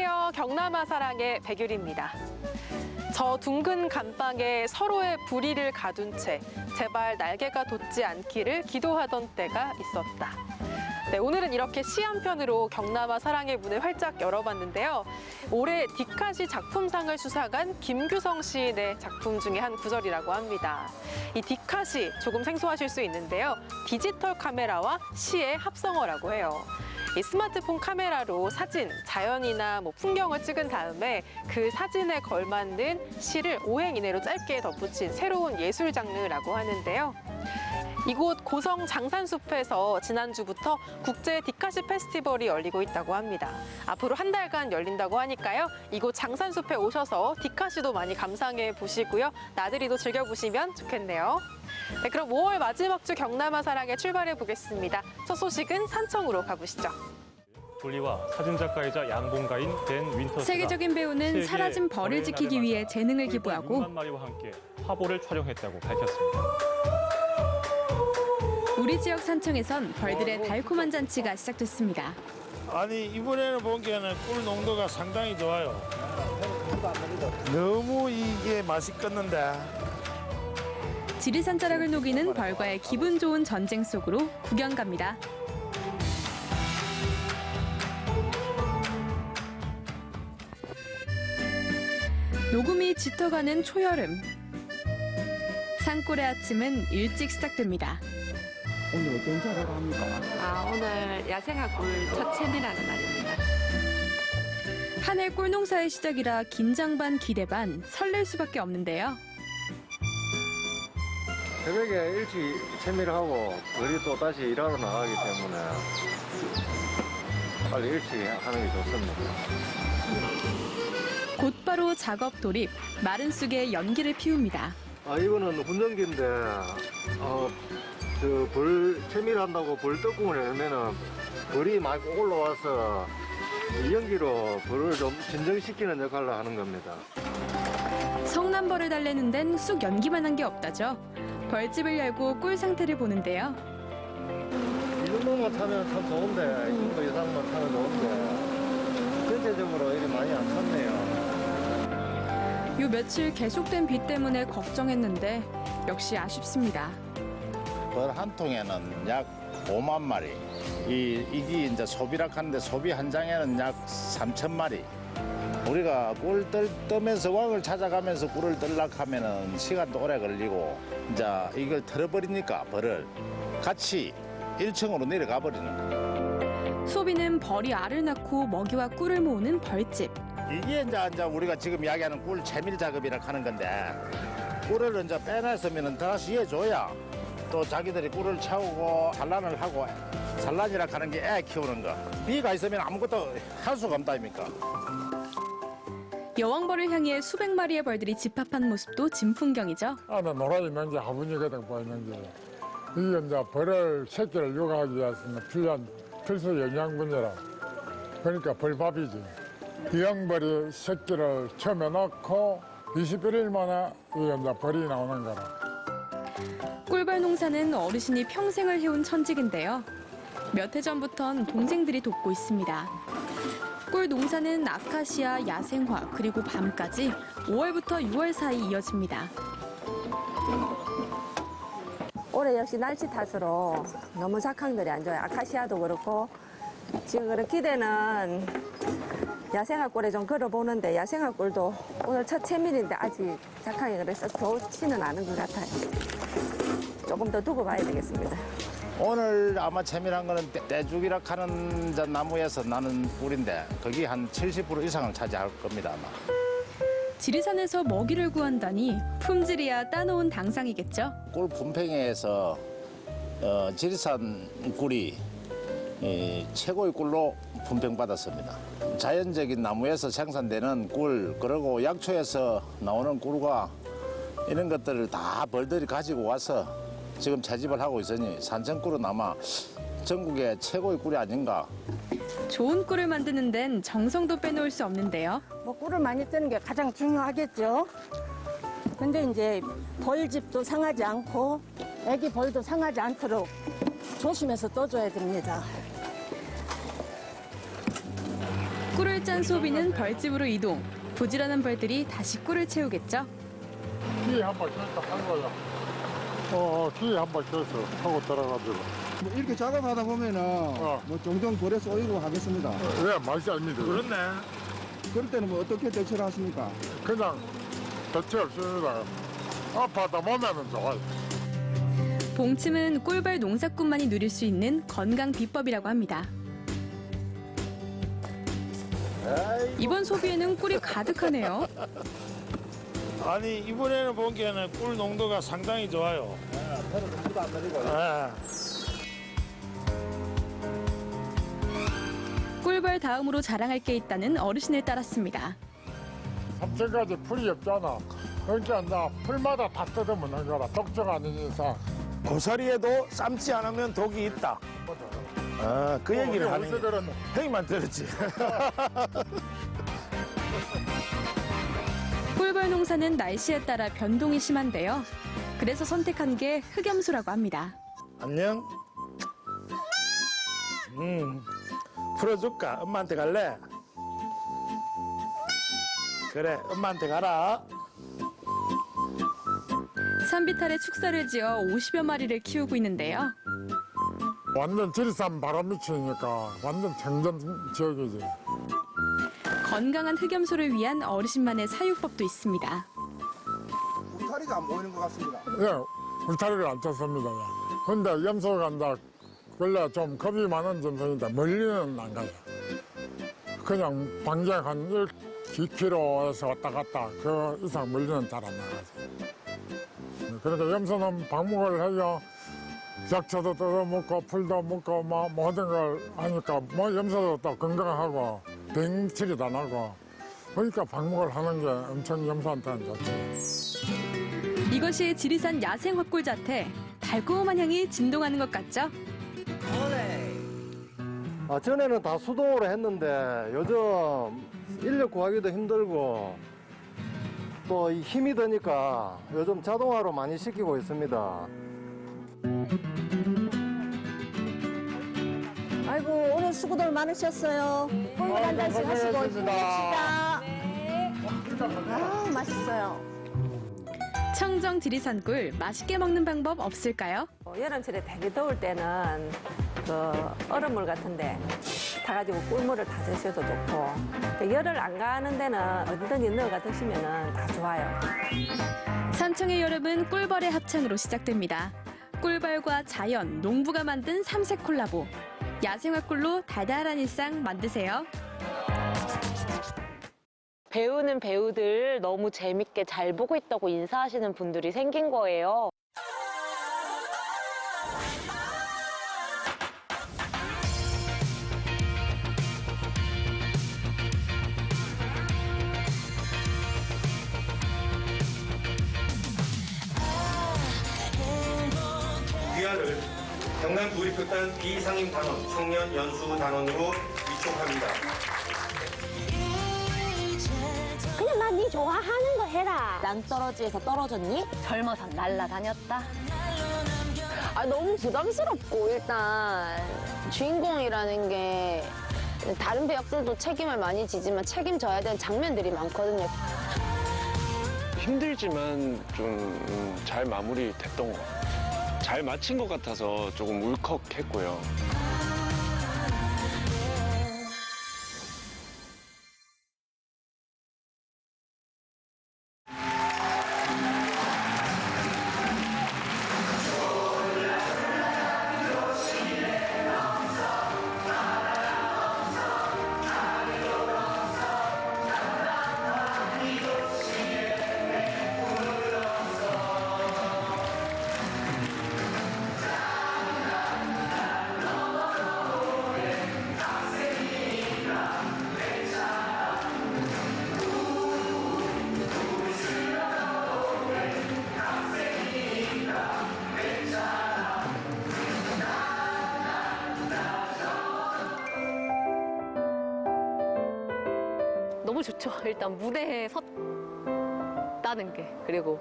안녕하세요. 경남아 사랑의 백율입니다. 저 둥근 감방에 서로의 불의를 가둔 채 제발 날개가 돋지 않기를 기도하던 때가 있었다. 네, 오늘은 이렇게 시 한 편으로 경남아 사랑의 문을 활짝 열어봤는데요. 올해 디카시 작품상을 수상한 김규성 시인의 작품 중에 한 구절이라고 합니다. 이 디카시 조금 생소하실 수 있는데요. 디지털 카메라와 시의 합성어라고 해요. 이 스마트폰 카메라로 사진, 자연이나 풍경을 찍은 다음에 그 사진에 걸맞는 시를 오행 이내로 짧게 덧붙인 새로운 예술 장르라고 하는데요. 이곳 고성 장산숲에서 지난주부터 국제 디카시 페스티벌이 열리고 있다고 합니다. 앞으로 한 달간 열린다고 하니까요. 이곳 장산숲에 오셔서 디카시도 많이 감상해 보시고요. 나들이도 즐겨보시면 좋겠네요. 네, 그럼 5월 마지막 주 경남아 사랑에 출발해 보겠습니다. 첫 소식은 산청으로 가보시죠. 조리와 사진작가이자 양봉가인 댄 윈터스가 세계적인 배우는 사라진 벌을 지키기 위해 재능을 기부하고 6만 마리와 함께 화보를 촬영했다고 밝혔습니다. 우리 지역 산청에선 벌들의 달콤한 잔치가 시작됐습니다. 아니 이번에는 보기에는 꿀 농도가 상당히 좋아요. 너무 이게 맛있겠는데. 지리산 자락을 녹이는 벌과의 기분 좋은 전쟁 속으로 구경 갑니다. 녹음이 짙어가는 초여름. 산골의 아침은 일찍 시작됩니다. 오늘 어떤 작업을 합니까? 오늘 야생화꿀 첫 채미라는 날입니다. 한 해 꿀농사의 시작이라 긴장 반 기대 반 설렐 수밖에 없는데요. 새벽에 일찍 채미를 하고 우리 또 다시 일하러 나가기 때문에 빨리 일찍 하는 게 좋습니다. 곧바로 작업 돌입, 마른 쑥에 연기를 피웁니다. 이거는 훈전기인데 채미를 한다고 벌 떡국을 열면은 벌이 막 올라와서 이 연기로 벌을 좀 진정시키는 역할을 하는 겁니다. 성남벌을 달래는 데는 쑥 연기만 한 게 없다죠. 벌집을 열고 꿀 상태를 보는데요. 이 정도만 타면 참 좋은데, 이 정도 이상만 타면 좋은데 전체적으로 일이 많이 안 탔네요. 요 며칠 계속된 비 때문에 걱정했는데 역시 아쉽습니다. 벌 한 통에는 약 5만 마리. 이게 이제 소비라 하는데 소비 한 장에는 약 3천 마리. 우리가 꿀 뜨면서 왕을 찾아가면서 꿀을 떨려고 하면은 시간도 오래 걸리고 이제 이걸 털어버리니까 벌을 같이 1층으로 내려가 버리는 거예요. 소비는 벌이 알을 낳고 먹이와 꿀을 모으는 벌집. 이게 이제 우리가 지금 이야기하는 꿀 채밀 작업이라 하는 건데 꿀을 이제 빼냈으면 다시 해줘야 또 자기들이 꿀을 채우고 산란을 하고 산란이라 하는 게 애 키우는 거. 비가 있으면 아무것도 할 수가 없다 아닙니까? 여왕벌을 향해 수백 마리의 벌들이 집합한 모습도 진풍경이죠. 나 놀아있는 게 화분이거든 보이는 게. 이게 이제 벌을 새끼를 육아하기 위해서는 필요한 필수 영양분이라. 그러니까 벌밥이지. 이왕벌이 새끼를 처음에 넣고 21일 만에 이게 이제 벌이 나오는 거라. 꿀벌 농사는 어르신이 평생을 해온 천직인데요. 몇 해 전부턴 동생들이 돕고 있습니다. 꿀 농사는 아카시아, 야생화, 그리고 밤까지 5월부터 6월 사이 이어집니다. 올해 역시 날씨 탓으로 너무 작황들이 안 좋아요. 아카시아도 그렇고 지금 그런 기대는 야생화꿀에 좀 걸어보는데 야생화꿀도 오늘 첫 채밀인데 아직 작황이 그래서 좋지는 않은 것 같아요. 조금 더 두고 봐야 되겠습니다. 오늘 아마 채밀한 거는 떼죽이라 하는 나무에서 나는 꿀인데 거기 한 70% 이상을 차지할 겁니다 아마. 지리산에서 먹이를 구한다니 품질이야 따놓은 당상이겠죠. 꿀 품평회에서 지리산 꿀이 최고의 꿀로 품평받았습니다. 자연적인 나무에서 생산되는 꿀 그리고 약초에서 나오는 꿀과 이런 것들을 다 벌들이 가지고 와서 지금 채집을 하고 있으니 산청꿀은 아마 전국의 최고의 꿀이 아닌가. 좋은 꿀을 만드는 데는 정성도 빼놓을 수 없는데요. 꿀을 많이 뜨는 게 가장 중요하겠죠. 근데 이제 벌집도 상하지 않고 애기 벌도 상하지 않도록 조심해서 떠줘야 됩니다. 꿀을 짠 소비는 벌집으로 이동. 부지런한 벌들이 다시 꿀을 채우겠죠. 뒤에 한번 껴서 한 거야. 뒤에 한번 껴서 하고 들어가지고. 뭐 이렇게 작업하다 보면은 뭐 종종 벌에 쏘이고 하겠습니다. 네, 맛이 아닙니다. 그렇네. 그럴 때는 뭐 어떻게 대처를 하십니까? 그냥 대체 없습니다. 아파다 보면은 좋아요. 봉침은 꿀벌 농사꾼만이 누릴 수 있는 건강 비법이라고 합니다. 이번 소비에는 꿀이 가득하네요. 아니 이번에는 보기에는 꿀 농도가 상당히 좋아요. 물도 안 내리고. 꿀벌 다음으로 자랑할 게 있다는 어르신을 따랐습니다. 3층까지 풀이 없잖아. 그러니까 나 풀마다 다 뜯어먹는 거라. 독점 아닌 이상. 고사리에도 삶지 않으면 독이 있다. 그 얘기를 하는 어디서 들었노? 형님만 들었지. 꿀벌 농사는 날씨에 따라 변동이 심한데요. 그래서 선택한 게 흑염소라고 합니다. 안녕. 풀어줄까? 엄마한테 갈래? 그래, 엄마한테 가라. 산비탈에 축사를 지어 50여 마리를 키우고 있는데요. 완전 지리산 바람 미치니까 완전 정전 지역이지. 건강한 흑염소를 위한 어르신만의 사육법도 있습니다. 울타리가 안 보이는 것 같습니다. 예, 울타리를 안 쳤습니다. 근데 염소가 이제 원래 좀 겁이 많은 점성인데 멀리는 안 가요. 그냥 방경 한 2km에서 왔다 갔다 그 이상 멀리는 잘 안 나가죠. 그러니까 염소는 방목을 해요. 약초도 뜯어먹고 풀도 먹고 뭐 모든 걸 하니까 뭐 염소도 또 건강하고 병치리도 안 하고 그러니까 방목을 하는 게 엄청 염소한테는 좋죠. 이것이 지리산 야생 화꿀 자태. 달콤한 향이 진동하는 것 같죠? 전에는 다 수동으로 했는데 요즘 인력 구하기도 힘들고 또 이 힘이 드니까 요즘 자동화로 많이 시키고 있습니다. 아이고 오늘 수고들 많으셨어요. 꿀물 한 잔씩 하시고 힘냅시다. 아 맛있어요. 청정 지리산 꿀 맛있게 먹는 방법 없을까요? 여름철에 되게 더울 때는 그 얼음물 같은데 타가지고 꿀물을 다 드셔도 좋고 또 열을 안 가는 데는 어디든지 넣어가 드시면 다 좋아요. 산청의 여름은 꿀벌의 합창으로 시작됩니다. 꿀벌과 자연, 농부가 만든 삼색 콜라보. 야생화꿀로 달달한 일상 만드세요. 배우는 배우들 너무 재밌게 잘 보고 있다고 인사하시는 분들이 생긴 거예요. 귀하를 경남 구립극단 비상임 단원, 청년 연수 단원으로 위촉합니다. 그냥 난 네 좋아하는 거 해라. 낭떠러지에서 떨어졌니? 젊어서 날라다녔다. 너무 부담스럽고 일단 주인공이라는 게 다른 배역들도 책임을 많이 지지만 책임져야 되는 장면들이 많거든요. 힘들지만 좀 잘 마무리됐던 것 같아요. 잘 마친 것 같아서 조금 울컥했고요. 너무 좋죠. 일단 무대에 섰다는 게. 그리고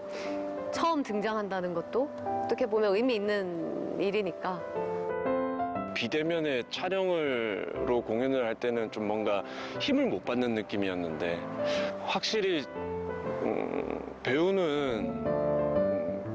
처음 등장한다는 것도 어떻게 보면 의미 있는 일이니까. 비대면의 촬영으로 공연을 할 때는 좀 뭔가 힘을 못 받는 느낌이었는데 확실히 배우는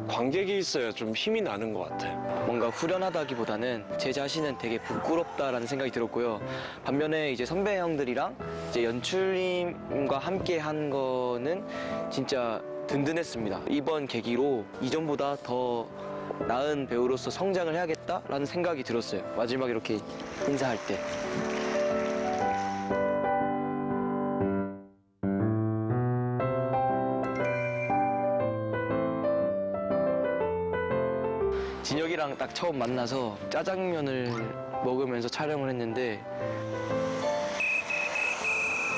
관객이 있어야 좀 힘이 나는 것 같아요. 뭔가 후련하다기보다는 제 자신은 되게 부끄럽다라는 생각이 들었고요. 반면에 이제 선배 형들이랑 이제 연출님과 함께 한 거는 진짜 든든했습니다. 이번 계기로 이전보다 더 나은 배우로서 성장을 해야겠다라는 생각이 들었어요. 마지막에 이렇게 인사할 때. 진혁이랑 딱 처음 만나서 짜장면을 먹으면서 촬영을 했는데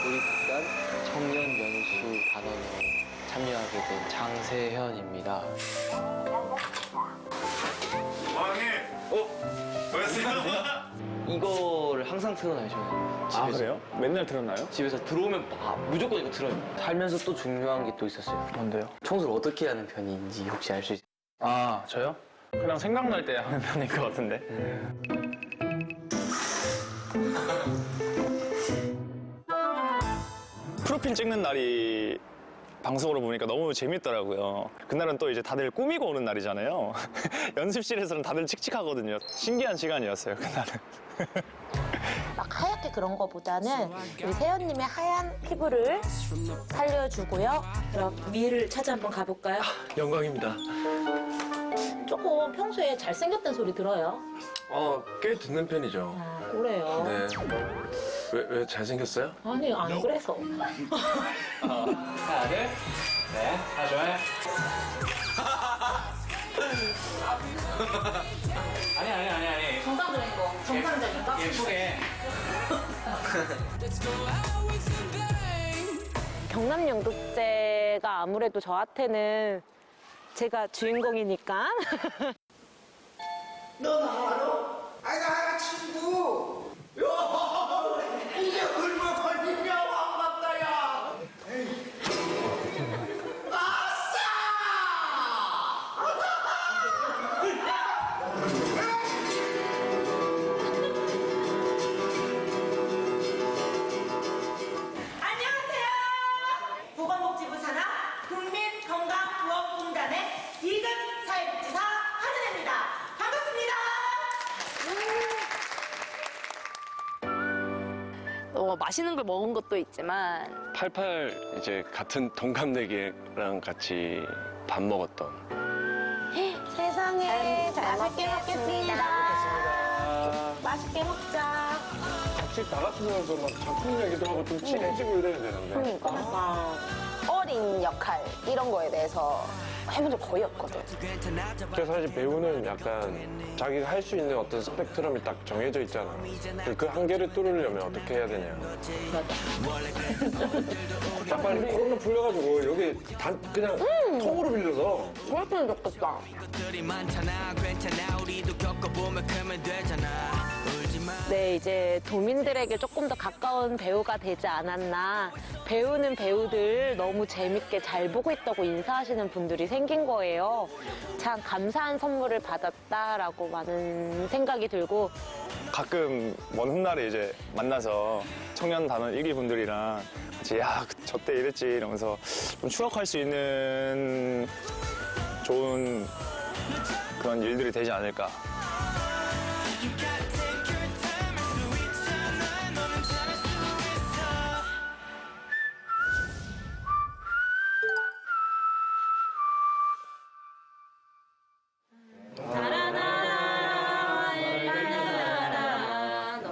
우리 극단 청년 연수 단원으로 참여하게 된 장세현입니다. 이거를 항상 틀어놔요, 저는. 집에서. 아, 그래요? 맨날 틀었나요? 집에서 들어오면 무조건 이거 틀어요. 살면서 또 중요한 게 또 있었어요. 뭔데요? 청소를 어떻게 하는 편인지 혹시 알 수 있어요? 아, 저요? 그냥 생각날 때 하는 편인 것 같은데. 프로필 찍는 날이 방송으로 보니까 너무 재밌더라고요. 그날은 또 이제 다들 꾸미고 오는 날이잖아요. 연습실에서는 다들 칙칙하거든요. 신기한 시간이었어요, 그날은. 막 하얗게 그런 거보다는 우리 세연님의 하얀 피부를 살려주고요. 그럼 미를 찾아 한번 가볼까요? 영광입니다. 조금 평소에 잘생겼다는 소리 들어요. 꽤 듣는 편이죠. 아, 그래요? 네. 왜 잘생겼어요? 아니, 안 그래서. 하나, 둘, 네, 다 좋아요. 아니. 정상적인 거. 정상적인가? 예쁘게. 경남 영덕제가 아무래도 저한테는 제가 주인공이니까. 너 나와요? 아이가 친구. 이게 얼마 걸리냐 왕갑다야. 아싸! 안녕하세요. 보건복지부 산하 국민건강보험공단의 이금 사회복지사 한은혜입니다. 반갑습니다. 맛있는 걸 먹은 것도 있지만 88 이제 같은 동갑내기랑 같이 밥 먹었던. 세상에 잘 맛있게 먹겠습니다. 맛있게 먹자. 같이 다 같이 모여서 막 작품 얘기도 하고 좀 친해지고 이래야 되는데. 그러니까 어린 역할 이런 거에 대해서 해본 적 거의 없거든. 그래서 사실 배우는 약간 자기가 할 수 있는 어떤 스펙트럼이 딱 정해져 있잖아. 그 한계를 뚫으려면 어떻게 해야 되냐. 딱 빨리 코로나 풀려가지고 여기 그냥 통으로 빌려서. 그랬으면 좋겠다. 네, 이제 도민들에게 조금 더 가까운 배우가 되지 않았나. 배우는 배우들 너무 재밌게 잘 보고 있다고 인사하시는 분들이 생긴 거예요. 참 감사한 선물을 받았다라고 많은 생각이 들고. 가끔 먼 훗날에 이제 만나서 청년 단원 1기 분들이랑 같이 저 때 이랬지 이러면서 좀 추억할 수 있는 좋은 그런 일들이 되지 않을까.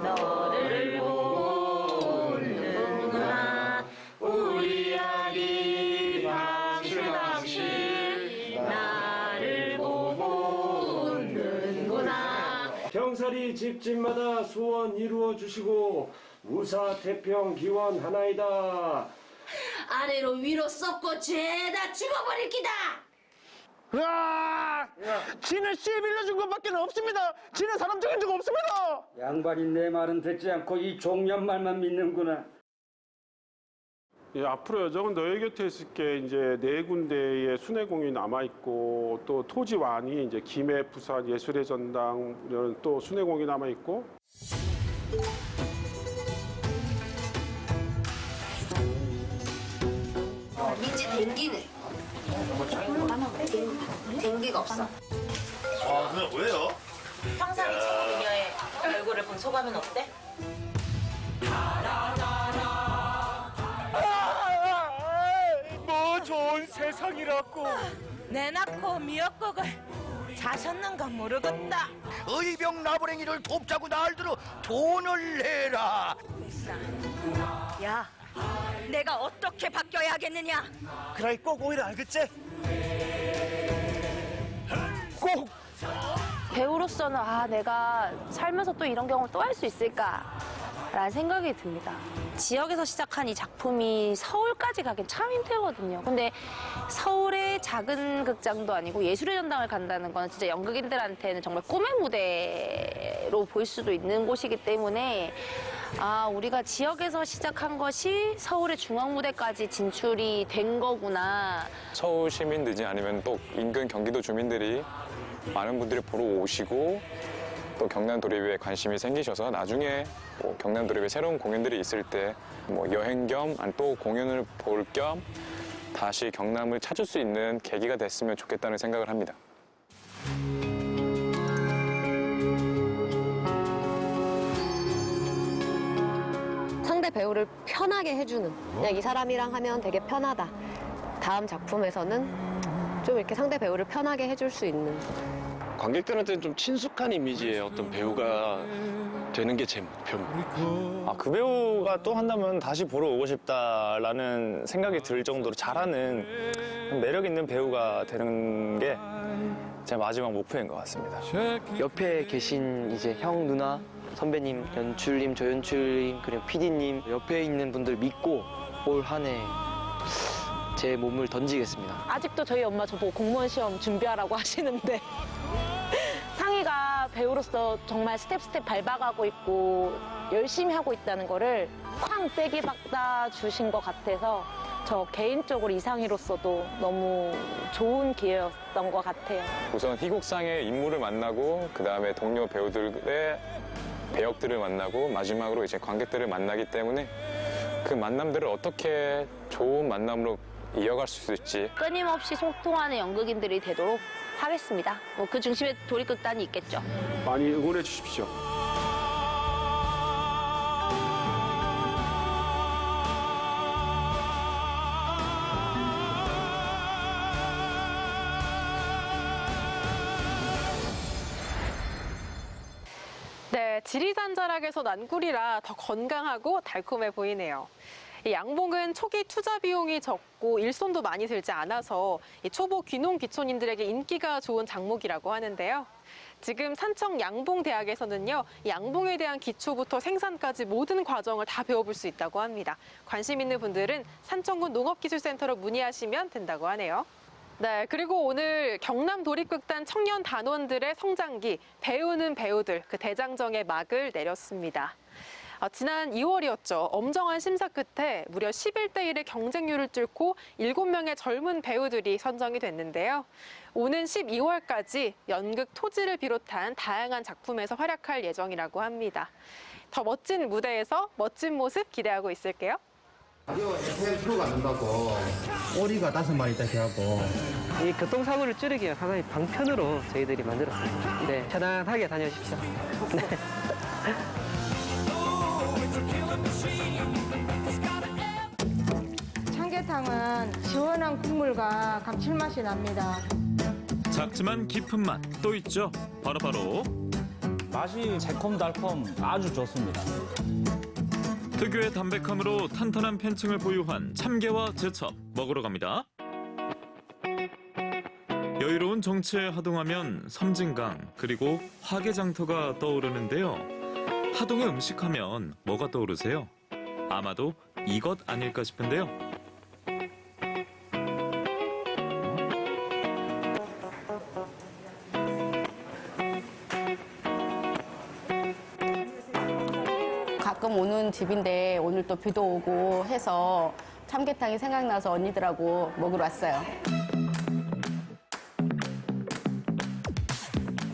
너를 보고 웃는구나. 우리 아기 방실방실 나를 보고 웃는구나. 경찰이 집집마다 소원 이루어 주시고 무사 태평 기원하나이다. 아래로 위로 썩고 죄다 죽어버릴 기다. 으아! 지는 씨 빌려준 것밖에 없습니다. 지는 사람 죽인 적 없습니다. 양반이 내 말은 듣지 않고 이 종년 말만 믿는구나. 예, 앞으로 여정은 너의 곁에 있을게 이제 4군데의 순회공이 남아 있고 또 토지완이 이제 김해, 부산, 예술의 전당 이런 또 순회공이 남아 있고. 민지 댕기네. 댕기가 없어. 아, 그럼 왜요? 평상시 최고 미녀의 얼굴을 본 소감은 어때? 뭐 좋은 세상이라고. 내 낳고 미역국을 자셨는가 모르겠다. 의병 나부랭이를 돕자고 날 들어 돈을 내라. 야, 내가 어떻게 바뀌어야겠느냐? 그래 꼭 오히려 알겠지? 꼭! 배우로서는 내가 살면서 또 이런 경험을 또 할 수 있을까라는 생각이 듭니다. 지역에서 시작한 이 작품이 서울까지 가긴 참 힘들거든요. 근데 서울의 작은 극장도 아니고 예술의 전당을 간다는 건 진짜 연극인들한테는 정말 꿈의 무대로 볼 수도 있는 곳이기 때문에 우리가 지역에서 시작한 것이 서울의 중앙무대까지 진출이 된 거구나. 서울 시민들이 아니면 또 인근 경기도 주민들이 많은 분들이 보러 오시고 또 경남도립에 관심이 생기셔서 나중에 뭐 경남도립에 새로운 공연들이 있을 때 뭐 여행 겸 또 공연을 볼 겸 다시 경남을 찾을 수 있는 계기가 됐으면 좋겠다는 생각을 합니다. 상대 배우를 편하게 해주는, 그냥 이 사람이랑 하면 되게 편하다. 다음 작품에서는 좀 이렇게 상대 배우를 편하게 해줄 수 있는. 관객들한테는 좀 친숙한 이미지의 어떤 배우가 되는 게 제 목표입니다. 그 배우가 또 한다면 다시 보러 오고 싶다라는 생각이 들 정도로 잘하는 매력 있는 배우가 되는 게 제 마지막 목표인 것 같습니다. 옆에 계신 이제 형, 누나, 선배님, 연출님, 조연출님, 그리고 PD님 옆에 있는 분들 믿고 올 한 해 제 몸을 던지겠습니다. 아직도 저희 엄마 저보고 공무원 시험 준비하라고 하시는데 상희가 배우로서 정말 스텝 밟아가고 있고 열심히 하고 있다는 거를 쾅 세게 받아주신 것 같아서 저 개인적으로 이상희로서도 너무 좋은 기회였던 것 같아요. 우선 희곡상의 인물을 만나고 그다음에 동료 배우들의 배역들을 만나고 마지막으로 이제 관객들을 만나기 때문에 그 만남들을 어떻게 좋은 만남으로 이어갈 수 있을지 끊임없이 소통하는 연극인들이 되도록 하겠습니다. 그 중심에 도립극단이 있겠죠. 많이 응원해 주십시오. 네, 지리산자락에서 난 꿀이라 더 건강하고 달콤해 보이네요. 이 양봉은 초기 투자 비용이 적고 일손도 많이 들지 않아서 이 초보 귀농 귀촌인들에게 인기가 좋은 작목이라고 하는데요. 지금 산청 양봉대학에서는요, 양봉에 대한 기초부터 생산까지 모든 과정을 다 배워볼 수 있다고 합니다. 관심 있는 분들은 산청군 농업기술센터로 문의하시면 된다고 하네요. 네, 그리고 오늘 경남도립극단 청년 단원들의 성장기, 배우는 배우들, 그 대장정의 막을 내렸습니다. 지난 2월이었죠. 엄정한 심사 끝에 무려 11대 1의 경쟁률을 뚫고 7명의 젊은 배우들이 선정이 됐는데요. 오는 12월까지 연극 토지를 비롯한 다양한 작품에서 활약할 예정이라고 합니다. 더 멋진 무대에서 멋진 모습 기대하고 있을게요. 프로가 안 된다고 오리가 5마리 딱 해갖고 이 교통사고를 줄이기 위한 하나의 방편으로 저희들이 만들었습니다. 네, 편안하게 다녀오십시오. 네. 삼계탕은 시원한 국물과 감칠맛이 납니다. 작지만 깊은 맛 또 있죠. 바로 맛이 새콤달콤 아주 좋습니다. 특유의 담백함으로 탄탄한 팬층을 보유한 참게와 제첩 먹으러 갑니다. 여유로운 정치에 하동하면 섬진강 그리고 화개장터가 떠오르는데요. 하동의 음식하면 뭐가 떠오르세요? 아마도 이것 아닐까 싶은데요. 가끔 오는 집인데 오늘 또 비도 오고 해서 참게탕이 생각나서 언니들하고 먹으러 왔어요.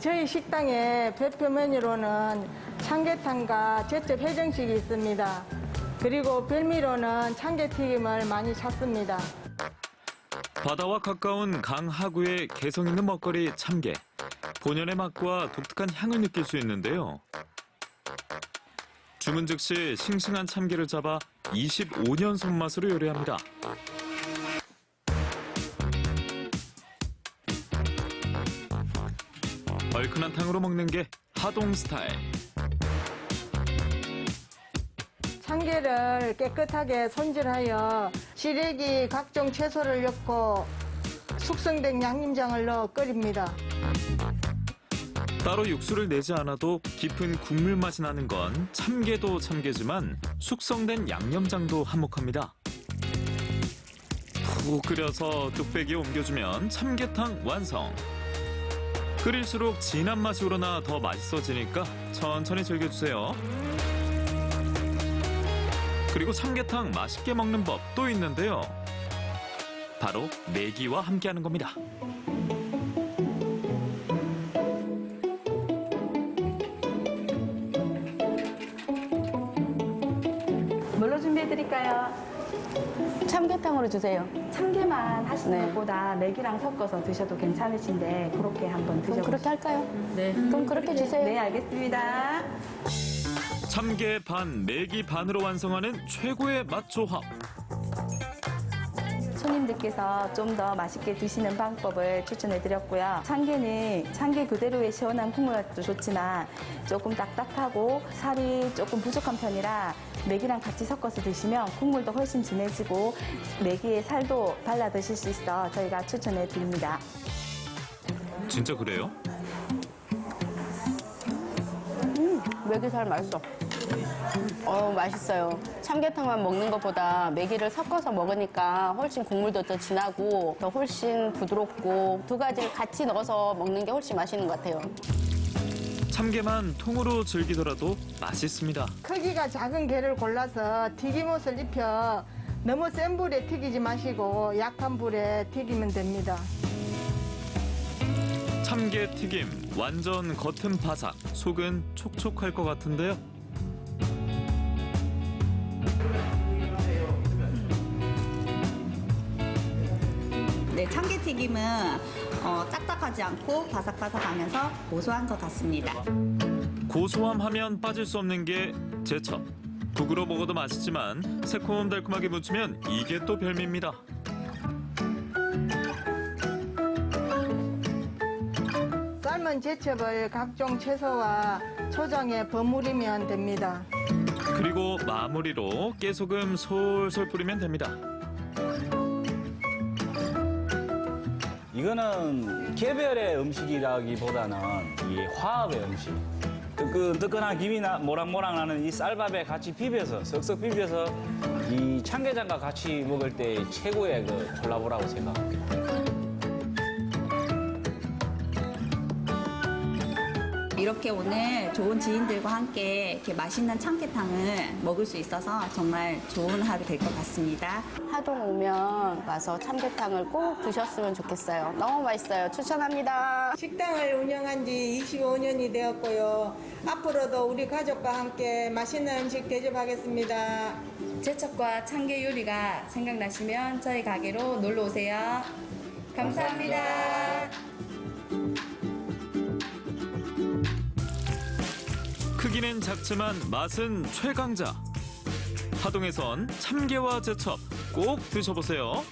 저희 식당의 대표 메뉴로는 참게탕과 제첩 해정식이 있습니다. 그리고 별미로는 참게튀김을 많이 찾습니다. 바다와 가까운 강 하구의 개성 있는 먹거리 참게. 본연의 맛과 독특한 향을 느낄 수 있는데요. 주문 즉시 싱싱한 참게를 잡아 25년 손맛으로 요리합니다. 얼큰한 탕으로 먹는 게 하동 스타일. 참게를 깨끗하게 손질하여 시래기 각종 채소를 넣고 숙성된 양념장을 넣어 끓입니다. 따로 육수를 내지 않아도 깊은 국물 맛이 나는 건 참게도 참게지만 숙성된 양념장도 한몫합니다. 푹 끓여서 뚝배기에 옮겨주면 참게탕 완성. 끓일수록 진한 맛이 우러나 더 맛있어지니까 천천히 즐겨주세요. 그리고 참게탕 맛있게 먹는 법 또 있는데요. 바로 내기와 함께하는 겁니다. 뭘로 준비해드릴까요? 참게탕으로 주세요. 참게만 하시는 네. 것보다 맥이랑 섞어서 드셔도 괜찮으신데 그렇게 한번 드셔보세요. 그렇게 할까요? 네. 그럼 그렇게 주세요. 네, 알겠습니다. 참게 반, 메기 반으로 완성하는 최고의 맛 조합. 손님들께서 좀 더 맛있게 드시는 방법을 추천해드렸고요. 참게는 참게 그대로의 시원한 국물도 좋지만 조금 딱딱하고 살이 조금 부족한 편이라 맥이랑 같이 섞어서 드시면 국물도 훨씬 진해지고 메기의 살도 발라 드실 수 있어 저희가 추천해드립니다. 진짜 그래요? 메기살 맛있어. 맛있어요. 참게탕만 먹는 것보다 메기를 섞어서 먹으니까 훨씬 국물도 더 진하고 더 훨씬 부드럽고 두 가지를 같이 넣어서 먹는 게 훨씬 맛있는 것 같아요. 참게만 통으로 즐기더라도 맛있습니다. 크기가 작은 게를 골라서 튀김옷을 입혀 너무 센 불에 튀기지 마시고 약한 불에 튀기면 됩니다. 참게 튀김, 완전 겉은 바삭, 속은 촉촉할 것 같은데요. 네, 참게튀김은 딱딱하지 않고 바삭바삭하면서 고소한 것 같습니다. 고소함 하면 빠질 수 없는 게 제첩. 국으로 먹어도 맛있지만 새콤달콤하게 무치면 이게 또 별미입니다. 삶은 제첩을 각종 채소와 초장에 버무리면 됩니다. 그리고 마무리로 깨소금 솔솔 뿌리면 됩니다. 이거는 개별의 음식이라기보다는 이 화합의 음식. 뜨끈뜨끈한 김이 모락모락 나는 이 쌀밥에 같이 비벼서 쓱쓱 비벼서 이 참게장과 같이 먹을 때 최고의 그 콜라보라고 생각합니다. 이렇게 오늘 좋은 지인들과 함께 이렇게 맛있는 참게탕을 먹을 수 있어서 정말 좋은 하루 될 것 같습니다. 하동 오면 와서 참게탕을 꼭 드셨으면 좋겠어요. 너무 맛있어요. 추천합니다. 식당을 운영한 지 25년이 되었고요. 앞으로도 우리 가족과 함께 맛있는 음식 대접하겠습니다. 제첩과 참게 요리가 생각나시면 저희 가게로 놀러 오세요. 감사합니다. 크기는 작지만 맛은 최강자. 하동에선 참게와 제첩 꼭 드셔보세요.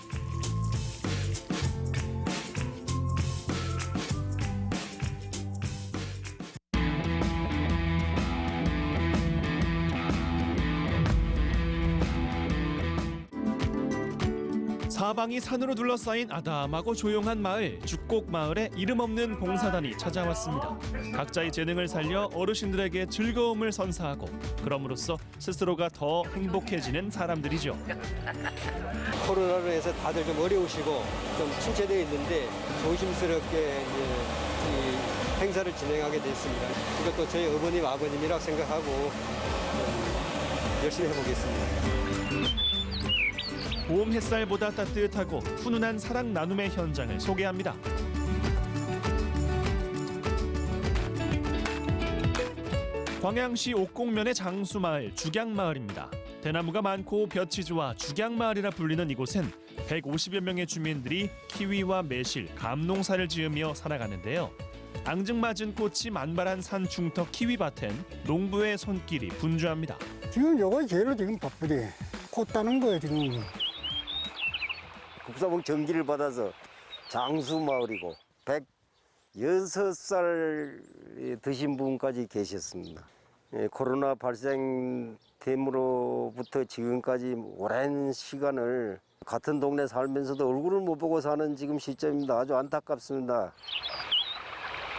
사방이 산으로 둘러싸인 아담하고 조용한 마을, 죽곡마을에 이름 없는 봉사단이 찾아왔습니다. 각자의 재능을 살려 어르신들에게 즐거움을 선사하고 그럼으로써 스스로가 더 행복해지는 사람들이죠. 코로나로 해서 다들 좀 어려우시고 좀 침체되어 있는데 조심스럽게 이 행사를 진행하게 됐습니다. 이것도 저희 어머님, 아버님이라고 생각하고 열심히 해보겠습니다. 봄 햇살보다 따뜻하고 훈훈한 사랑 나눔의 현장을 소개합니다. 광양시 옥곡면의 장수마을 죽양마을입니다. 대나무가 많고 볕이 좋아 죽양마을이라 불리는 이곳엔 150여 명의 주민들이 키위와 매실, 감농사를 지으며 살아가는데요. 앙증맞은 꽃이 만발한 산 중턱 키위밭엔 농부의 손길이 분주합니다. 지금 요거 제일 지금 바쁘대. 꽃 따는 거예요 지금. 국사봉 전기를 받아서 장수마을이고 106살 드신 분까지 계셨습니다. 코로나 발생됨으로부터 지금까지 오랜 시간을 같은 동네 살면서도 얼굴을 못 보고 사는 지금 시점입니다. 아주 안타깝습니다.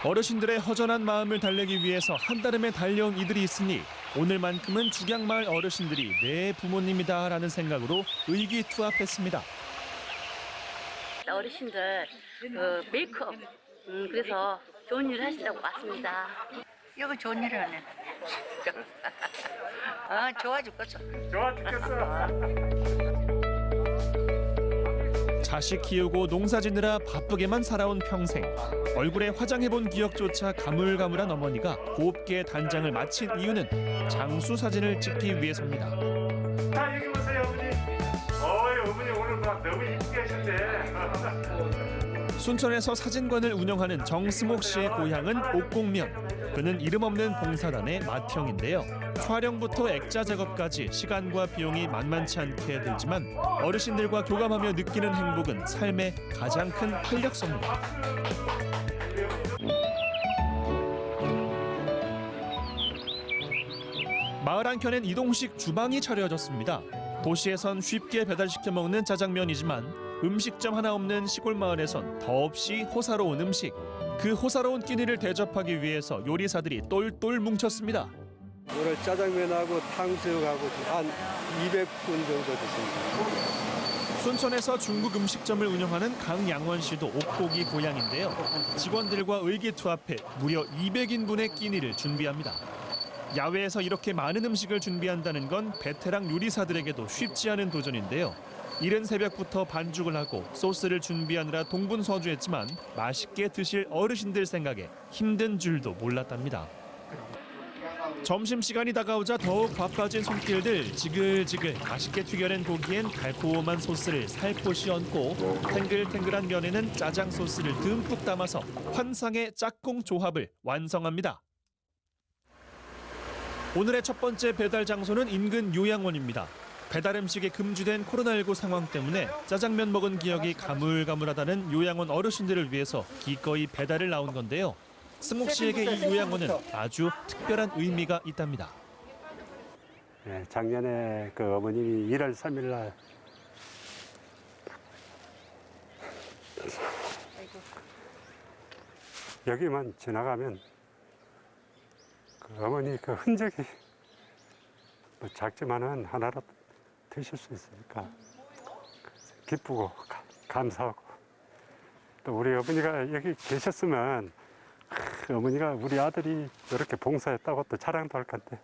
어르신들의 허전한 마음을 달래기 위해서 한달음에 달려온 이들이 있으니 오늘만큼은 죽양마을 어르신들이 내 부모님이다라는 생각으로 의기투합했습니다. 어르신들 메이크업 그래서 좋은 일을 하신다고 왔습니다. 이거 좋은 일을 하네. 좋아 죽겠어. 좋아 죽겠어. 자식 키우고 농사 지느라 바쁘게만 살아온 평생. 얼굴에 화장해본 기억조차 가물가물한 어머니가 곱게 단장을 마친 이유는 장수 사진을 찍기 위해서입니다. 자, 여기 보세요, 어머니. 어머니 오늘 너무 이쁘게 하셨네. 순천에서 사진관을 운영하는 정스목 씨의 고향은 옥곡면. 그는 이름 없는 봉사단의 맏형인데요. 촬영부터 액자 작업까지 시간과 비용이 만만치 않게 들지만 어르신들과 교감하며 느끼는 행복은 삶의 가장 큰 활력소입니다. 마을 한켠엔 이동식 주방이 차려졌습니다. 도시에선 쉽게 배달시켜 먹는 짜장면이지만 음식점 하나 없는 시골 마을에선 더없이 호사로운 음식. 그 호사로운 끼니를 대접하기 위해서 요리사들이 똘똘 뭉쳤습니다. 오늘 짜장면하고 탕수육하고 한 200분 정도 됐습니다. 순천에서 중국 음식점을 운영하는 강양원 씨도 옥곡이 고향인데요. 직원들과 의기투합해 무려 200인분의 끼니를 준비합니다. 야외에서 이렇게 많은 음식을 준비한다는 건 베테랑 요리사들에게도 쉽지 않은 도전인데요. 이른 새벽부터 반죽을 하고 소스를 준비하느라 동분서주했지만 맛있게 드실 어르신들 생각에 힘든 줄도 몰랐답니다. 점심시간이 다가오자 더욱 바빠진 손길들. 지글지글 맛있게 튀겨낸 고기엔 달콤한 소스를 살포시 얹고 탱글탱글한 면에는 짜장 소스를 듬뿍 담아서 환상의 짝꿍 조합을 완성합니다. 오늘의 첫 번째 배달 장소는 인근 요양원입니다. 배달 음식이 금지된 코로나19 상황 때문에 짜장면 먹은 기억이 가물가물하다는 요양원 어르신들을 위해서 기꺼이 배달을 나온 건데요. 승욱 씨에게 이 요양원은 아주 특별한 의미가 있답니다. 네, 작년에 그 어머님이 1월 3일 날 여기만 지나가면 그 어머니 그 흔적이 뭐 작지만은 하나로 드실 수 있으니까 기쁘고 감사하고 또 우리 어머니가 여기 계셨으면 어머니가 우리 아들이 이렇게 봉사했다고 또 자랑도 할 건데.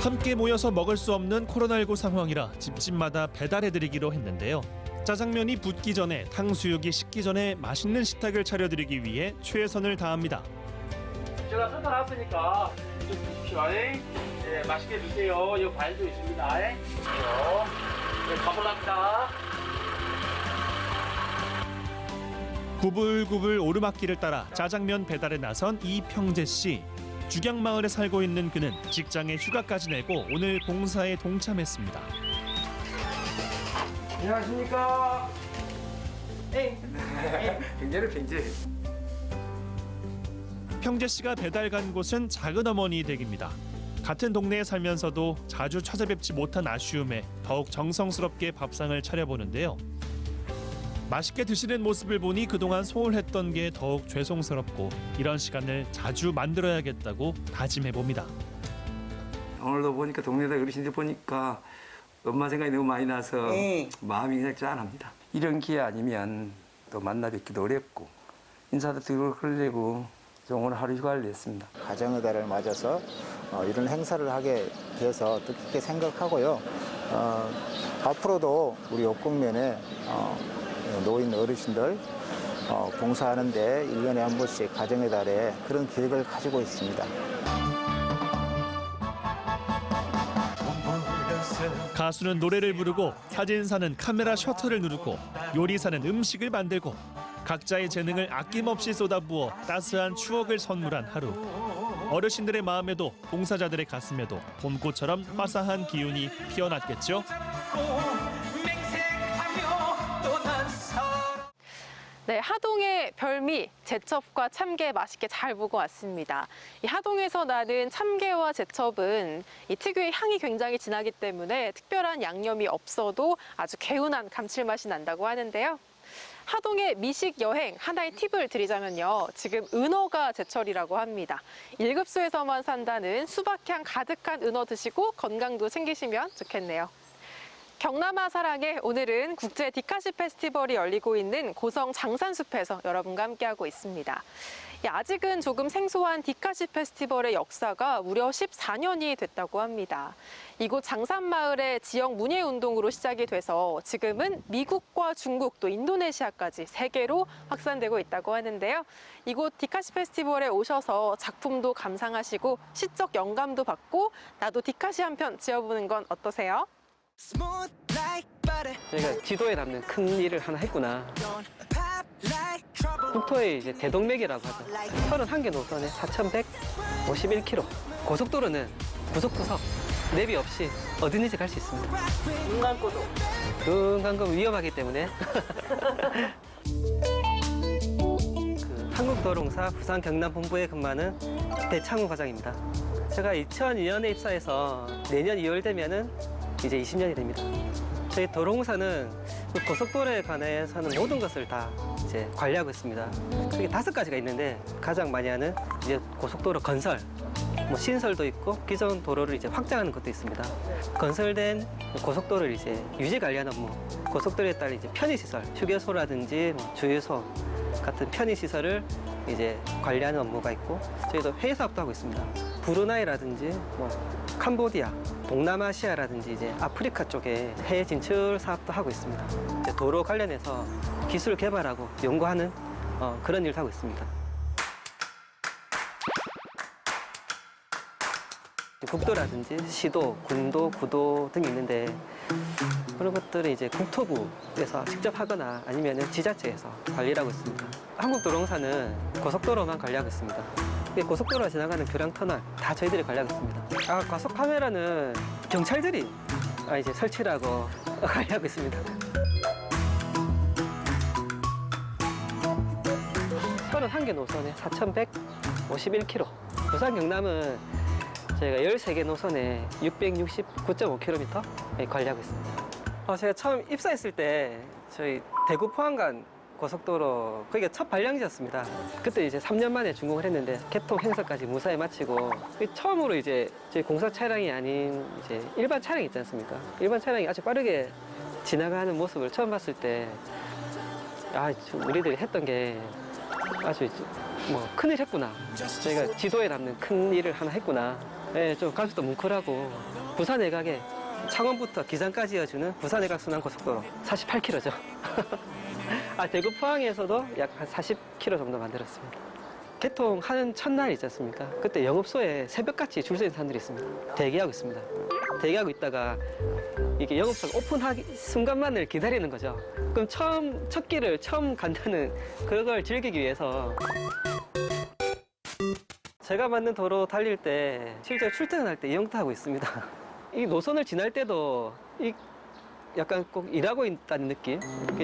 함께 모여서 먹을 수 없는 코로나19 상황이라 집집마다 배달해드리기로 했는데요. 짜장면이 붓기 전에 탕수육이 식기 전에 맛있는 식탁을 차려드리기 위해 최선을 다합니다. 제가 쏟아 놨으니까 좀 드십시오. 네, 맛있게 드세요. 여기 과일도 있습니다. 네, 가볼랍니다. 구불구불 오르막길을 따라 짜장면 배달에 나선 이평재 씨. 죽양마을에 살고 있는 그는 직장에 휴가까지 내고 오늘 봉사에 동참했습니다. 안녕하십니까. 굉장히 팽재. 평재 씨가 배달 간 곳은 작은 어머니 댁입니다. 같은 동네에 살면서도 자주 찾아뵙지 못한 아쉬움에 더욱 정성스럽게 밥상을 차려보는데요. 맛있게 드시는 모습을 보니 그동안 소홀했던 게 더욱 죄송스럽고 이런 시간을 자주 만들어야겠다고 다짐해봅니다. 오늘도 보니까 동네에 어르신들 보니까 엄마 생각이 너무 많이 나서 마음이 그냥 짠합니다. 이런 기회 아니면 또 만나 뵙기도 어렵고 인사도 드리고 그러려고 오늘 하루 휴가를 냈습니다. 가정의 달을 맞아서 이런 행사를 하게 돼서 뜻깊게 생각하고요. 앞으로도 우리 옥곡면에 노인 어르신들 봉사하는데 1년에 한 번씩 가정의 달에 그런 계획을 가지고 있습니다. 가수는 노래를 부르고 사진사는 카메라 셔터를 누르고 요리사는 음식을 만들고 각자의 재능을 아낌없이 쏟아부어 따스한 추억을 선물한 하루. 어르신들의 마음에도 봉사자들의 가슴에도 봄꽃처럼 화사한 기운이 피어났겠죠. 네, 하동의 별미, 제첩과 참깨 맛있게 잘 보고 왔습니다. 이 하동에서 나는 참깨와 제첩은 이 특유의 향이 굉장히 진하기 때문에 특별한 양념이 없어도 아주 개운한 감칠맛이 난다고 하는데요. 하동의 미식 여행 하나의 팁을 드리자면요. 지금 은어가 제철이라고 합니다. 1급수에서만 산다는 수박향 가득한 은어 드시고 건강도 챙기시면 좋겠네요. 경남아 사랑에 오늘은 국제 디카시 페스티벌이 열리고 있는 고성 장산숲에서 여러분과 함께하고 있습니다. 아직은 조금 생소한 디카시 페스티벌의 역사가 무려 14년이 됐다고 합니다. 이곳 장산마을의 지역 문예운동으로 시작이 돼서 지금은 미국과 중국 또 인도네시아까지 세계로 확산되고 있다고 하는데요. 이곳 디카시 페스티벌에 오셔서 작품도 감상하시고 시적 영감도 받고 나도 디카시 한 편 지어보는 건 어떠세요? 저희가 지도에 남는 큰 일을 하나 했구나. 국토의 이제 대동맥이라고 하죠. 31개 노선에 4,151km. 고속도로는 구석구석 내비 없이 어디든지 갈 수 있습니다. 눈 감고도 위험하기 때문에 한국도로공사 부산 경남본부에 근무하는 배창우 과장입니다. 제가 2002년에 입사해서 내년 2월 되면은 이제 20년이 됩니다. 저희 도로공사는 고속도로에 관해서는 모든 것을 다 이제 관리하고 있습니다. 크게 5가지가 있는데 가장 많이 하는 이제 고속도로 건설, 뭐 신설도 있고 기존 도로를 이제 확장하는 것도 있습니다. 건설된 고속도로를 이제 유지 관리하는 업무, 고속도로에 따른 이제 편의시설, 휴게소라든지 뭐 주유소 같은 편의시설을 이제 관리하는 업무가 있고 저희도 회의 사업도 하고 있습니다. 브루나이라든지 뭐 캄보디아, 동남아시아라든지 이제 아프리카 쪽에 해외 진출 사업도 하고 있습니다. 이제 도로 관련해서 기술 개발하고 연구하는 그런 일도 하고 있습니다. 국도라든지 시도, 군도, 구도 등이 있는데 그런 것들은 이제 국토부에서 직접 하거나 아니면 지자체에서 관리를 하고 있습니다. 한국도로공사는 고속도로만 관리하고 있습니다. 고속도로가 지나가는 교량터널 다 저희들이 관리하고 있습니다. 과속 카메라는 경찰들이 이제 설치를 하고 관리하고 있습니다. 31개 노선에 4,151km. 부산 경남은 저희가 13개 노선에 669.5km 관리하고 있습니다. 제가 처음 입사했을 때 저희 대구 포항 간 고속도로 거기가 첫 발량지였습니다. 그때 이제 3년 만에 준공을 했는데 개통 행사까지 무사히 마치고 처음으로 이제 저희 공사 차량이 아닌 이제 일반 차량이 있지 않습니까? 일반 차량이 아주 빠르게 지나가는 모습을 처음 봤을 때 우리들이 했던 게 아주 뭐 큰일 했구나. 저희가 지도에 남는 큰 일을 하나 했구나. 좀 가슴도 뭉클하고 부산 외곽에 창원부터 기장까지 이어주는 부산 외곽 순환 고속도로 48km죠. 대구 포항에서도 약 한 40km 정도 만들었습니다. 개통하는 첫날 있지 않습니까? 그때 영업소에 새벽같이 줄 서 있는 사람들이 있습니다. 대기하고 있습니다. 대기하고 있다가 이게 영업소가 오픈하기 순간만을 기다리는 거죠. 그럼 첫 길을 처음 간다는 그걸 즐기기 위해서 제가 만든 도로 달릴 때 실제 출퇴근할 때 이용도 하고 있습니다. 이 노선을 지날 때도 약간 꼭 일하고 있다는 느낌?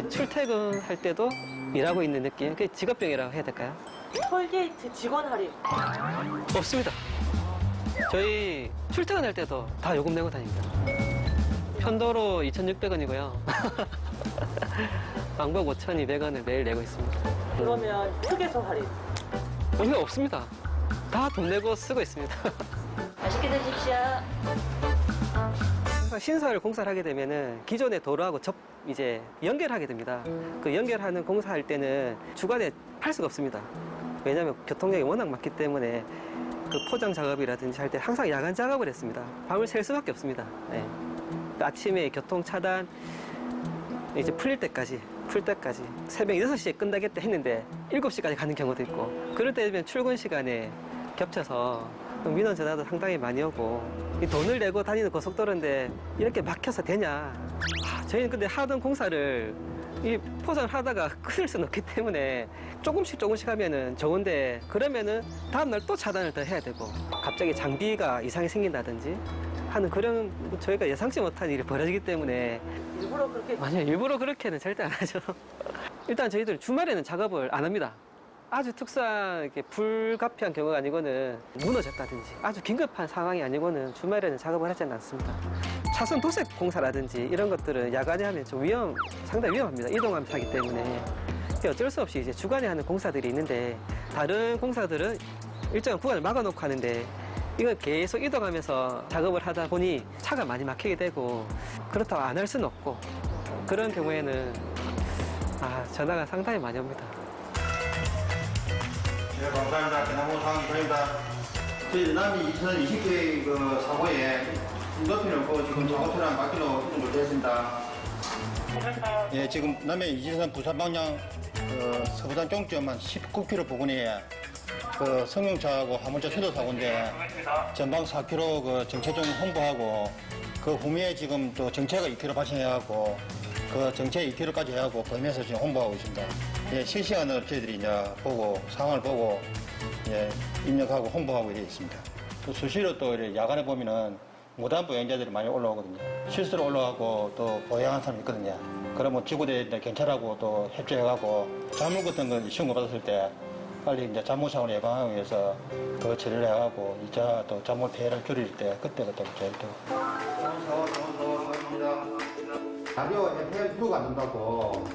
출퇴근할 때도 일하고 있는 느낌? 그게 직업병이라고 해야 될까요? 톨게이트 직원 할인 없습니다. 저희 출퇴근할 때도 다 요금 내고 다닙니다. 편도로 2,600원이고요. 왕복 5,200원을 매일 내고 있습니다. 그러면 휴게소 할인? 여기 없습니다. 다 돈 내고 쓰고 있습니다. 맛있게 드십시오. 신설 공사를 하게 되면은 기존의 도로하고 이제 연결하게 됩니다. 그 연결하는 공사할 때는 주간에 할 수가 없습니다. 왜냐하면 교통량이 워낙 많기 때문에 그 포장 작업이라든지 할 때 항상 야간 작업을 했습니다. 밤을 샐 수밖에 없습니다. 네. 아침에 교통 차단 이제 풀 때까지 새벽 6시에 끝나겠다 했는데 7시까지 가는 경우도 있고 그럴 때면 출근 시간에 겹쳐서 민원 전화도 상당히 많이 오고 이 돈을 내고 다니는 고속도로인데 이렇게 막혀서 되냐. 저희는 근데 하던 공사를 이 포장을 하다가 끊을 수는 없기 때문에 조금씩 하면은 좋은데 그러면은 다음날 또 차단을 더 해야 되고 갑자기 장비가 이상이 생긴다든지 하는 그런 저희가 예상치 못한 일이 벌어지기 때문에 일부러 그렇게 아니요, 일부러 그렇게는 절대 안 하죠. 일단 저희들 주말에는 작업을 안 합니다. 아주 특수한 이렇게 불가피한 경우가 아니고는 무너졌다든지 아주 긴급한 상황이 아니고는 주말에는 작업을 하지 않습니다. 차선 도색 공사라든지 이런 것들은 야간에 하면 좀 상당히 위험합니다. 이동하면서 하기 때문에 어쩔 수 없이 이제 주간에 하는 공사들이 있는데 다른 공사들은 일정한 구간을 막아놓고 하는데 이건 계속 이동하면서 작업을 하다 보니 차가 많이 막히게 되고 그렇다고 안 할 수는 없고 그런 경우에는 전화가 상당히 많이 옵니다. 네, 감사합니다. 대나무 상황입니다. 저희 남이 2020개 그 사고에 높이는 그 지금 작업차량 맡기로 이동 됐습니다. 예, 지금 남해 이지선 부산 방향 서부산 종점 한 19km 부근에 그 승용차하고 화물차 세도 사고인데 전방 4km 그 정체 좀 홍보하고 그 후미에 지금 또 정체가 2km 발생해갖고 그 정체 2km까지 해갖고 범위에서 지금 홍보하고 있습니다. 예, 실시간으로 저희들이 이제 보고 상황을 보고 예, 입력하고 홍보하고 되어 있습니다. 또 수시로 또 이렇게 야간에 보면은 무단 보행자들이 많이 올라오거든요. 실수로 올라가고 또 보행한 사람이 있거든요. 그러면 지구대에 경찰하고 또 협조해가고 자물 같은 걸 신고 받았을 때 빨리 이제 자물 사고를 예방하기 위해서 그 처리를 해가고 2차 또 자물 피해를 줄일 때 그때 저희 또. 가벼워 해피할 필요가 안 된다고.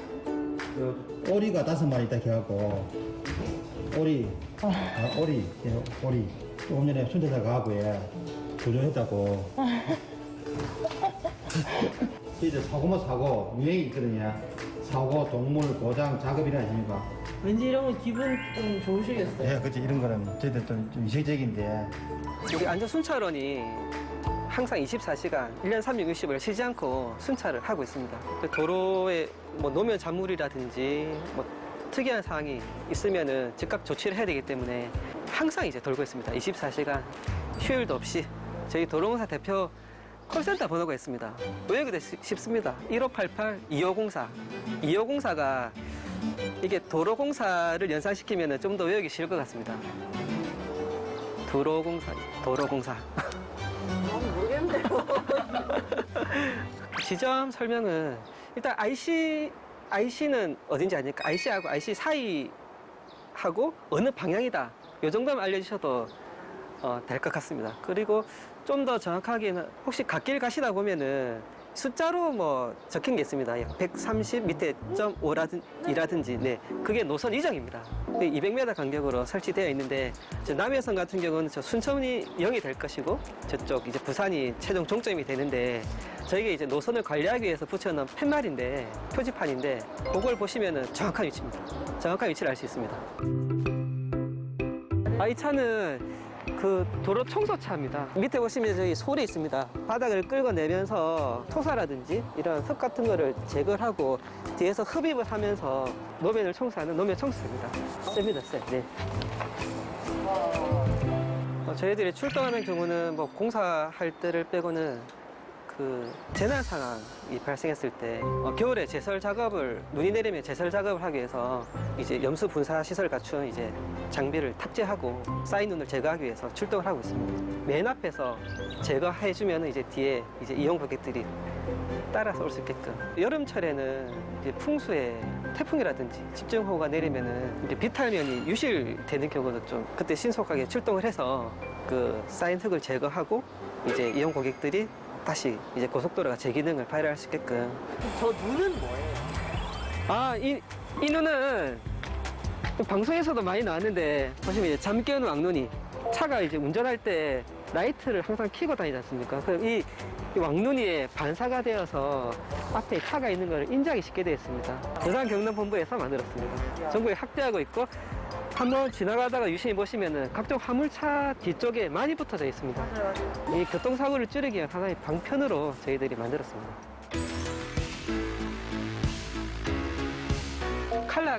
오리가 5마리 있다 해갖고 오리 조금 전에 순대사 가고에 조종했다고. 이제 사고만 사고 유행이 있거든요. 사고, 동물, 고장, 작업이라 하십니까? 왠지 이런 거 기분 좀 좋으시겠어요? 네, 그렇죠. 이런 거는 저희들 좀 이색적인데. 우리 안전순찰원이 항상 24시간 1년 360을 쉬지 않고 순찰을 하고 있습니다. 도로에 뭐 노면 잔물이라든지 뭐 특이한 사항이 있으면은 즉각 조치를 해야 되기 때문에 항상 이제 돌고 있습니다. 24시간 휴일도 없이 저희 도로공사 대표 콜센터 번호가 있습니다. 외우기도 쉽습니다. 1588-2504. 2504가 이게 도로공사를 연상시키면 좀 더 외우기 쉬울 것 같습니다. 도로공사. 모르겠는데요. 지점 설명은 일단 IC는 어딘지 아니까 IC하고 IC 사이하고 어느 방향이다. 이 정도만 알려주셔도 될 것 같습니다. 그리고 좀 더 정확하게는 혹시 갓길 가시다 보면은 숫자로 뭐 적힌 게 있습니다. 130 밑에 .5라든지 네, 그게 노선 이정입니다. 200m 간격으로 설치되어 있는데 남해선 같은 경우는 저 순천이 0이 될 것이고 저쪽 이제 부산이 최종 종점이 되는데 저희가 이제 노선을 관리하기 위해서 붙여놓은 팻말인데 표지판인데 그걸 보시면은 정확한 위치입니다. 정확한 위치를 알 수 있습니다. 이 차는 그 도로 청소차입니다. 밑에 보시면 저희 솔이 있습니다. 바닥을 긁어내면서 토사라든지 이런 흙 같은 거를 제거를 하고 뒤에서 흡입을 하면서 노면을 청소하는 노면 청소입니다. 셉니다, 셉. 네. 저희들이 출동하는 경우는 뭐 공사할 때를 빼고는 그 재난 상황이 발생했을 때 겨울에 제설 작업을 눈이 내리면 제설 작업을 하기 위해서 이제 염수 분사 시설 갖춘 이제 장비를 탑재하고 쌓인 눈을 제거하기 위해서 출동을 하고 있습니다. 맨 앞에서 제거해주면 이제 뒤에 이제 이용 고객들이 따라서 올 수 있게끔. 여름철에는 이제 풍수에 태풍이라든지 집중호우가 내리면은 이제 비탈면이 유실되는 경우도 좀 그때 신속하게 출동을 해서 그 쌓인 흙을 제거하고 이제 이용 고객들이 다시 이제 고속도로가 제 기능을 발휘할 수 있게끔. 저 눈은 뭐예요? 이 눈은 방송에서도 많이 나왔는데 보시면 이제 잠 깨우는 왕눈이 차가 이제 운전할 때 라이트를 항상 켜고 다니지 않습니까? 그럼 이 왕눈이에 반사가 되어서 앞에 차가 있는 걸 인지하기 쉽게 되어 있습니다. 부산 경남본부에서 만들었습니다. 전국에 확대하고 있고 한번 지나가다가 유심히 보시면은 각종 화물차 뒤쪽에 많이 붙어져 있습니다. 이 교통사고를 줄이기 위한 하나의 방편으로 저희들이 만들었습니다.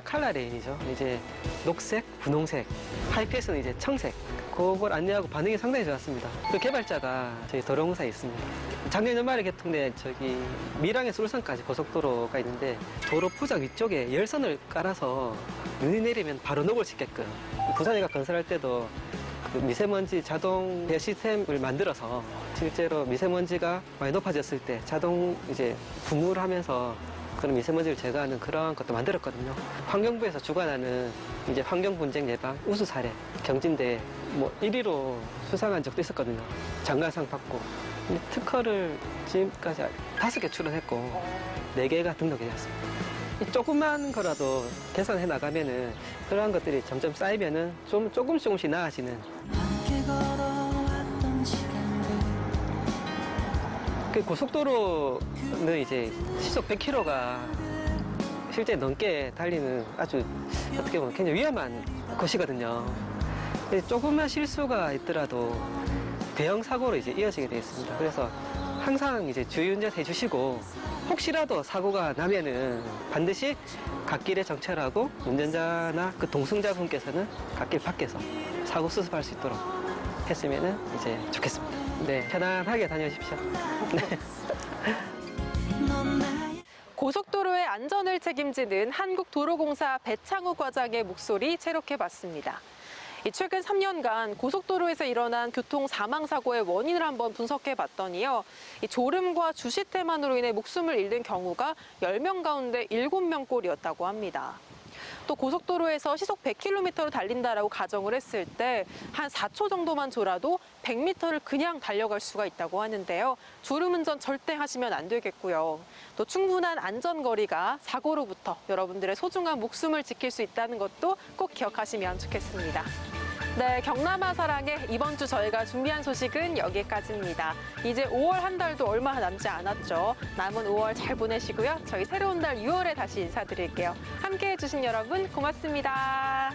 칼라 레인이죠. 이제 녹색, 분홍색, 하이패스는 이제 청색. 그걸 안내하고 반응이 상당히 좋았습니다. 그 개발자가 저희 도로공사에 있습니다. 작년 연말에 개통된 밀양에서 울산까지 고속도로가 있는데 도로 포장 위쪽에 열선을 깔아서 눈이 내리면 바로 녹을 수 있게끔 부산이가 건설할 때도 그 미세먼지 자동 배열 시스템을 만들어서 실제로 미세먼지가 많이 높아졌을 때 자동 이제 분무를 하면서 그런 미세먼지를 제거하는 그런 것도 만들었거든요. 환경부에서 주관하는 이제 환경 분쟁 예방 우수 사례 경진대 1위로 수상한 적도 있었거든요. 장관상 받고. 특허를 지금까지 5개 출원했고 4개가 등록이 되었습니다. 조그만 거라도 개선해 나가면은 그러한 것들이 점점 쌓이면은 조금씩 나아지는. 그 고속도로는 이제 시속 100km가 실제 넘게 달리는 아주 어떻게 보면 굉장히 위험한 곳이거든요. 조금만 실수가 있더라도 대형 사고로 이제 이어지게 되어 있습니다. 그래서 항상 이제 주의운전 해주시고 혹시라도 사고가 나면은 반드시 갓길에 정차하고 운전자나 그 동승자분께서는 갓길 밖에서 사고 수습할 수 있도록 했으면은 이제 좋겠습니다. 네, 편안하게 다녀오십시오. 네. 고속도로의 안전을 책임지는 한국도로공사 배창우 과장의 목소리 체록해봤습니다. 최근 3년간 고속도로에서 일어난 교통 사망 사고의 원인을 한번 분석해봤더니요. 졸음과 주시태만으로 인해 목숨을 잃는 경우가 10명 가운데 7명꼴이었다고 합니다. 또 고속도로에서 시속 100km로 달린다라고 가정을 했을 때 한 4초 정도만 졸아도 100m를 그냥 달려갈 수가 있다고 하는데요. 졸음운전 절대 하시면 안 되겠고요. 또 충분한 안전거리가 사고로부터 여러분들의 소중한 목숨을 지킬 수 있다는 것도 꼭 기억하시면 좋겠습니다. 네, 경남아 사랑에 이번 주 저희가 준비한 소식은 여기까지입니다. 이제 5월 한 달도 얼마 남지 않았죠. 남은 5월 잘 보내시고요. 저희 새로운 달 6월에 다시 인사드릴게요. 함께해 주신 여러분 고맙습니다.